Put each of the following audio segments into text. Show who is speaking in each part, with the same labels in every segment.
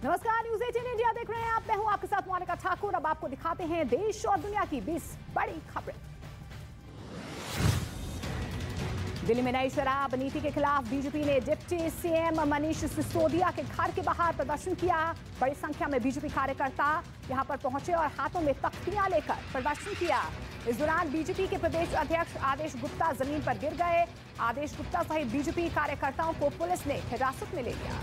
Speaker 1: नमस्कार, news 18 India देख रहे हैं आप। मैं हूं आपके साथ मोनिका ठाकुर। अब आपको दिखाते हैं देश और दुनिया की 20 बड़ी खबरें। दिल्ली में नई शराब नीति के खिलाफ बीजेपी ने डिप्टी सीएम मनीष सिसोदिया के घर के बाहर प्रदर्शन किया। बड़ी संख्या में बीजेपी कार्यकर्ता यहां पर पहुंचे और हाथों में तख्तियां लेकर प्रदर्शन किया। इस दौरान बीजेपी के प्रदेश अध्यक्ष आदेश गुप्ता जमीन पर गिर गए। आदेश गुप्ता सहित बीजेपी कार्यकर्ताओं को पुलिस ने हिरासत में ले लिया।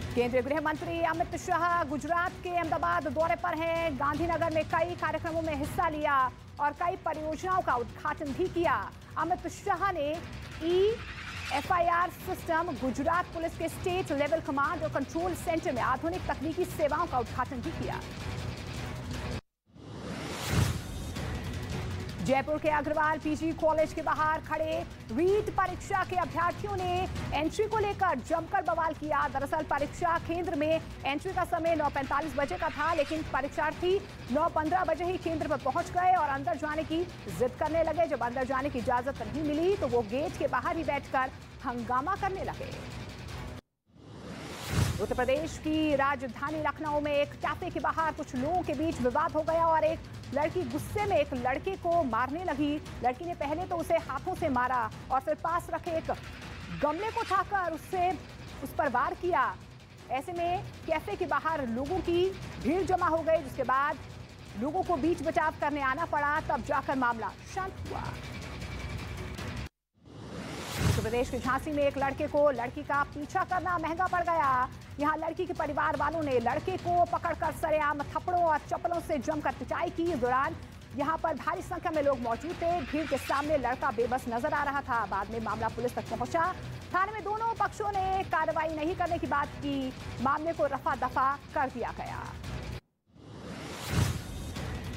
Speaker 1: केंद्रीय गृह मंत्री अमित शाह गुजरात के अहमदाबाद दौरे पर हैं। गांधीनगर में कई कार्यक्रमों में हिस्सा लिया और कई परियोजनाओं का उद्घाटन भी किया। अमित शाह ने EFIR सिस्टम, गुजरात पुलिस के स्टेट लेवल कमांड और कंट्रोल सेंटर में आधुनिक तकनीकी सेवाओं का उद्घाटन भी किया। जयपुर के अग्रवाल पीजी कॉलेज के बाहर खड़े रीट परीक्षा के अभ्यर्थियों ने एंट्री को लेकर जमकर बवाल किया। दरअसल परीक्षा केंद्र में एंट्री का समय 9:45 बजे का था, लेकिन परीक्षार्थी 9:15 बजे ही केंद्र पर पहुंच गए और अंदर जाने की जिद करने लगे। जब अंदर जाने की इजाजत नहीं मिली तो वो गेट के बाहर ही बैठकर हंगामा करने लगे। उत्तर प्रदेश की राजधानी लखनऊ में एक कैफे के बाहर कुछ लोगों के बीच विवाद हो गया और एक लड़की गुस्से में एक लड़के को मारने लगी। लड़की ने पहले तो उसे हाथों से मारा और फिर पास रखे एक गमले को उठाकर उस पर वार किया। ऐसे में कैफे के बाहर लोगों की भीड़ जमा हो गई, जिसके बाद लोगों को बीच बचाव करने आना पड़ा। तब जाकर मामला शांत हुआ। उत्तर प्रदेश के झांसी में एक लड़के को लड़की का पीछा करना महंगा पड़ गया। यहां लड़की के परिवार वालों ने लड़के को पकड़कर सरेआम थप्पड़ों और चप्पलों से जमकर पिटाई की। इस दौरान यहां पर भारी संख्या में लोग मौजूद थे। भीड़ के सामने लड़का बेबस नजर आ रहा था। बाद में मामला पुलिस तक पहुंचा। थाने में दोनों पक्षों ने कार्रवाई नहीं करने की बात की। मामले को रफा दफा कर दिया गया।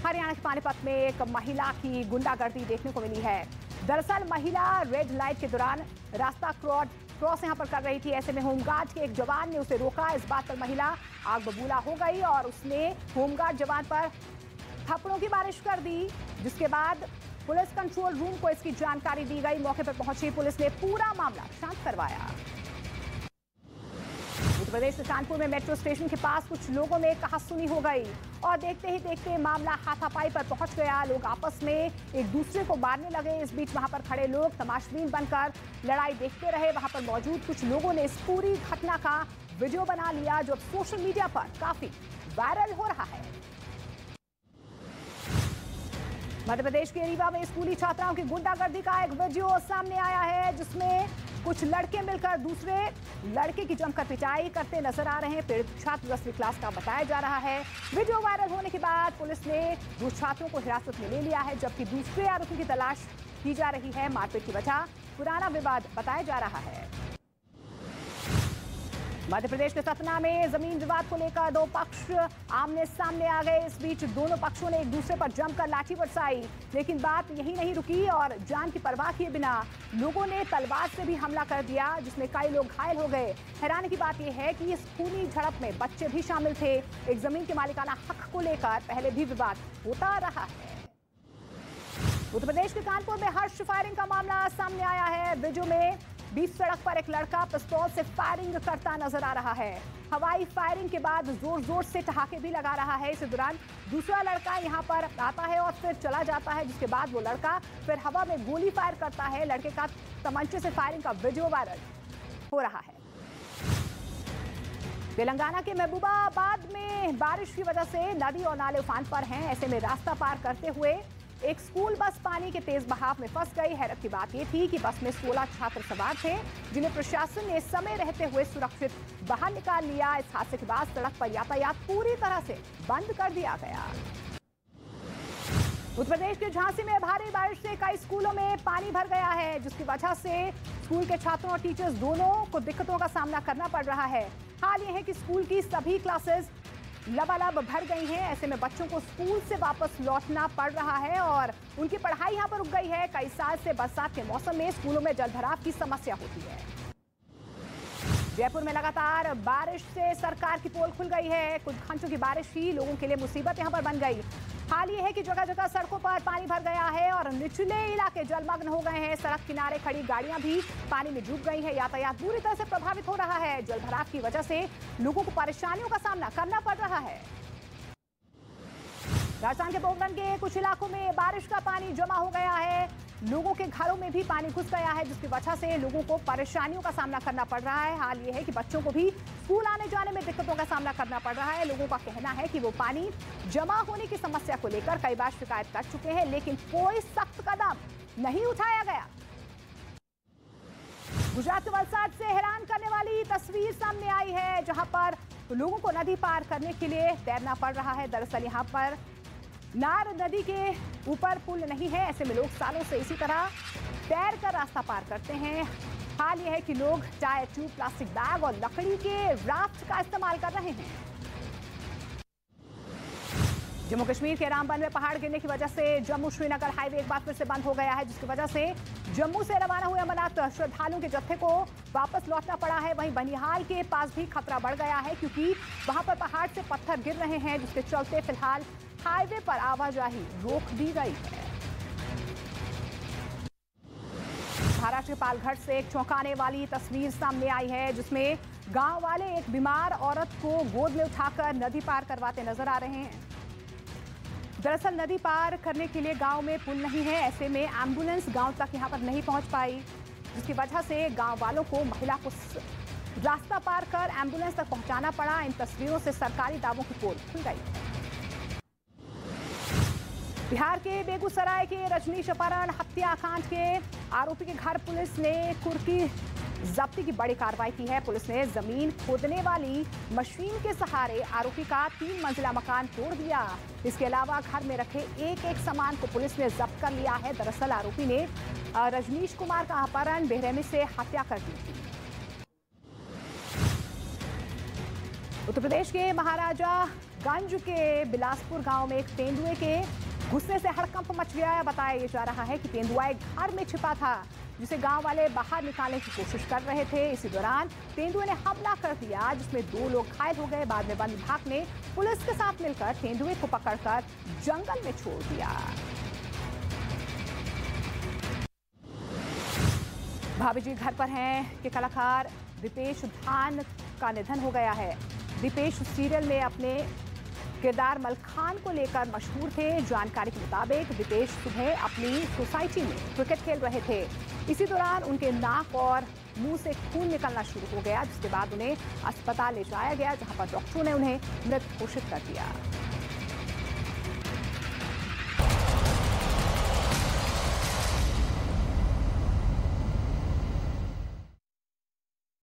Speaker 1: हरियाणा के पानीपत में एक महिला की गुंडागर्दी देखने को मिली है। दरअसल महिला रेड लाइट के दौरान रास्ता क्रॉस यहां पर कर रही थी। ऐसे में होमगार्ड के एक जवान ने उसे रोका। इस बात पर महिला आग बबूला हो गई और उसने होमगार्ड जवान पर थप्पड़ों की बारिश कर दी, जिसके बाद पुलिस कंट्रोल रूम को इसकी जानकारी दी गई। मौके पर पहुंची पुलिस ने पूरा मामला शांत करवाया। उत्तर प्रदेश के कानपुर में मेट्रो स्टेशन के पास कुछ लोगों में कहासुनी हो गई और देखते ही देखते मामला हाथापाई पर पहुंच गया। लोग आपस में एक दूसरे को मारने लगे। इस बीच वहां पर खड़े लोग तमाशबीन बनकर लड़ाई देखते रहे। वहां पर मौजूद कुछ लोगों ने इस पूरी घटना का वीडियो बना लिया, जो सोशल मीडिया पर काफी वायरल हो रहा है। मध्य प्रदेश के रीवा में स्कूली छात्राओं की गुंडागर्दी का एक वीडियो सामने आया है, जिसमें कुछ लड़के मिलकर दूसरे लड़के की जमकर पिटाई करते नजर आ रहे हैं। पीड़ित छात्र 10वीं क्लास का बताया जा रहा है। वीडियो वायरल होने के बाद पुलिस ने दो छात्रों को हिरासत में ले लिया है, जबकि दूसरे आरोपी की तलाश की जा रही है। मारपीट की वजह पुराना विवाद बताया जा रहा है। मध्य प्रदेश के सतना में जमीन विवाद को लेकर दो पक्ष आमने सामने आ गए। इस बीच दोनों पक्षों ने एक दूसरे पर जमकर लाठी बरसाई, लेकिन बात यही नहीं रुकी और जान की परवाह किए बिना लोगों ने तलवार से भी हमला कर दिया, जिसमें कई लोग घायल हो गए। हैरानी की बात यह है कि इस खूनी झड़प में बच्चे भी शामिल थे। एक जमीन के मालिकाना हक को लेकर पहले भी विवाद होता रहा है। उत्तर प्रदेश के कानपुर में हर्ष फायरिंग का मामला सामने आया है। वीडियो में बीच सड़क पर एक लड़का पिस्तौल से फायरिंग करता नजर आ रहा है। हवाई फायरिंग के बाद जोर जोर से ठहाके भी लगा रहा है। इस दौरान दूसरा लड़का यहां पर आता है और फिर चला जाता है, जिसके बाद वो लड़का फिर हवा में गोली फायर करता है। लड़के का तमंचे से फायरिंग का वीडियो वायरल हो रहा है। तेलंगाना के महबूबाबाद में बारिश की वजह से नदी और नाले उफान पर हैं। ऐसे में रास्ता पार करते हुए एक स्कूल बस पानी के तेज बहाव में फंस गई। हैरत की बात यह थी कि बस में 16 छात्र सवार थे, जिन्हें प्रशासन ने समय रहते हुए सुरक्षित बाहर निकाल लिया। इस हादसे के बाद सड़क पर यातायात पूरी तरह से बंद कर दिया गया। उत्तर प्रदेश के झांसी में भारी बारिश से कई स्कूलों में पानी भर गया है, जिसकी वजह से स्कूल के छात्रों और टीचर्स दोनों को दिक्कतों का सामना करना पड़ रहा है। हाल यह है कि स्कूल की सभी क्लासेस लबालब भर गई हैं। ऐसे में बच्चों को स्कूल से वापस लौटना पड़ रहा है और उनकी पढ़ाई यहां पर रुक गई है। कई साल से बरसात के मौसम में स्कूलों में जलभराव की समस्या होती है। जयपुर में लगातार बारिश से सरकार की पोल खुल गई है। कुछ घंटों की बारिश ही लोगों के लिए मुसीबत यहां पर बन गई। हाल ये है कि जगह जगह सड़कों पर पानी भर गया है और निचले इलाके जलमग्न हो गए हैं। सड़क किनारे खड़ी गाड़ियां भी पानी में डूब गई हैं। यातायात बुरी तरह से प्रभावित हो रहा है। जलभराव की वजह से लोगों को परेशानियों का सामना करना पड़ रहा है। राजस्थान के पोखरण के कुछ इलाकों में बारिश का पानी जमा हो गया है। लोगों के घरों में भी पानी घुस गया है, जिसकी वजह से लोगों को परेशानियों का सामना करना पड़ रहा है। हाल ये है कि बच्चों को भी स्कूल आने जाने में दिक्कतों का सामना करना पड़ रहा है। लोगों का कहना है कि वो पानी जमा होने की समस्या को लेकर कई बार शिकायत कर चुके हैं, लेकिन कोई सख्त कदम नहीं उठाया गया। गुजरात के वलसाड से हैरान करने वाली तस्वीर सामने आई है, जहां पर लोगों को नदी पार करने के लिए तैरना पड़ रहा है। दरअसल यहां पर नार नदी के ऊपर पुल नहीं है, ऐसे में लोग सालों से इसी तरह तैर कर रास्ता पार करते हैं। हाल यह है कि लोग टायर ट्यूब, प्लास्टिक बैग और लकड़ी के राफ्ट का इस्तेमाल कर रहे हैं। जम्मू कश्मीर के रामबन में पहाड़ गिरने की वजह से जम्मू श्रीनगर हाईवे एक बार फिर से बंद हो गया है, जिसकी वजह से जम्मू से रवाना हुए अमरनाथ श्रद्धालुओं के जत्थे को वापस लौटना पड़ा है। वहीं बनिहाल के पास भी खतरा बढ़ गया है, क्योंकि वहां पर पहाड़ से पत्थर गिर रहे हैं, जिसके चलते फिलहाल हाईवे पर आवाजाही रोक दी गई है। महाराष्ट्र के पालघर से एक चौंकाने वाली तस्वीर सामने आई है, जिसमें गांव वाले एक बीमार औरत को गोद में उठाकर नदी पार करवाते नजर आ रहे हैं। दरअसल नदी पार करने के लिए गांव में पुल नहीं है, ऐसे में एम्बुलेंस गांव तक यहां पर नहीं पहुंच पाई, जिसकी वजह से गांव वालों को महिला को रास्ता पार कर एम्बुलेंस तक पहुंचाना पड़ा। इन तस्वीरों से सरकारी दावों की पोल खुल गई। बिहार के बेगूसराय के रजनीश अपहरण हत्याकांड के आरोपी के घर पुलिस ने कुर्की जब्ती की बड़ी कार्रवाई की है। पुलिस ने जमीन खोदने वाली मशीन के सहारे आरोपी का 3 मंजिला मकान तोड़ दिया। इसके अलावा घर में रखे एक एक सामान को पुलिस ने जब्त कर लिया है। दरअसल आरोपी ने रजनीश कुमार का अपहरण बेरहमी से हत्या कर दी थी। उत्तर प्रदेश के महाराजागंज के बिलासपुर गांव में एक तेंदुए के गुस्से से हड़कंप मच गया है। बताया जा रहा है कि तेंदुआ एक घर में छिपा था, जिसे गांव वाले बाहर निकालने की कोशिश कर रहे थे। इसी दौरान तेंदुए ने हमला कर दिया, जिसमें 2 लोग घायल हो गए। बाद में वन विभाग ने पुलिस के साथ मिलकर तेंदुए को पकड़कर जंगल में छोड़ दिया। भाभी जी घर पर हैं कि कलाकार दीपेश धान का निधन हो गया है। दीपेश सीरियल में अपने किरदार मलखान को लेकर मशहूर थे। जानकारी के मुताबिक दीपेश सुबह अपनी सोसाइटी में क्रिकेट खेल रहे थे। इसी दौरान उनके नाक और मुंह से खून निकलना शुरू हो गया, जिसके बाद उन्हें अस्पताल ले जाया गया, जहां पर डॉक्टरों ने उन्हें मृत घोषित कर दिया।